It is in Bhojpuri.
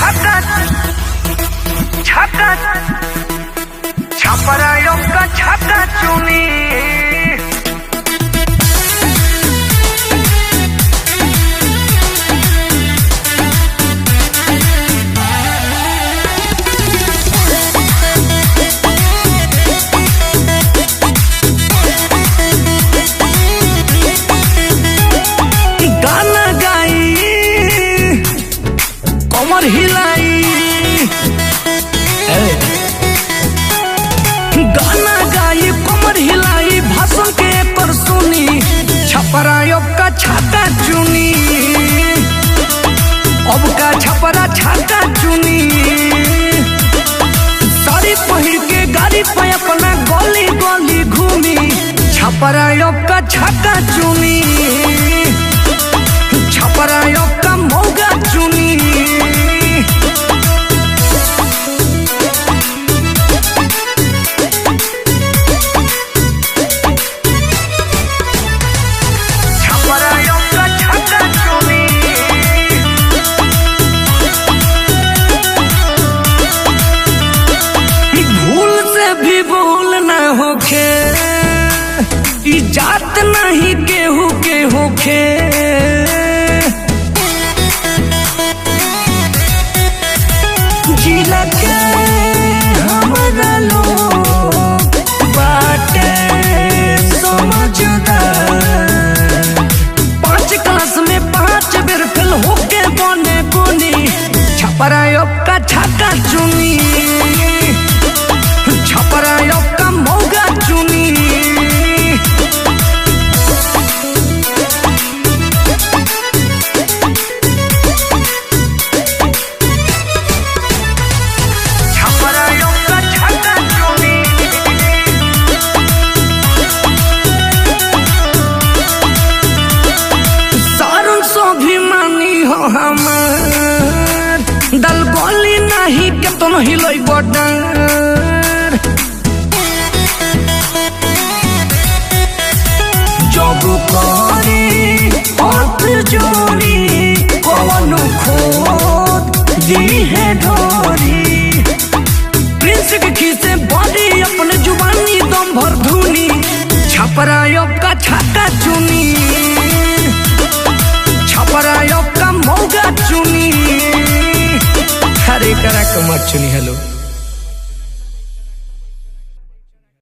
छाता छाता छपरायों का छाता चुनी हिलाई गाना गाई कमर हिलाई भाषण के पर सुनी छपरायों का छाता चुनी अब का छपरा छाता चुनी साड़ी पहिर के गाड़ी पे अपना गली गली घूमी छपरायों का छाता चुनी छपरायों का मौगा चुनी भी भूल न होखे इजात नहीं केहू के होखे जिला के हमरा लोग बाटे समझदार 5 क्लास में 5 बेर फेल होके बने कोनी छपरायों का छाता चुनी छपरायों का मौगा चुनी छपरायों का छाता चुनी सारन स्वाभिमानी हो हमार दल बोली नहीं के तुम हिलोई बॉर्डर जब करी हाथ जोड़ी कौन खोद दी है ढोरी प्रिंस के खीसे बॉडी अपने जुबानी दम भर धुनी छपरायों का छाता चुनी छपरायों का मौगा चुनी हरे करा कमर चुनी हेलो।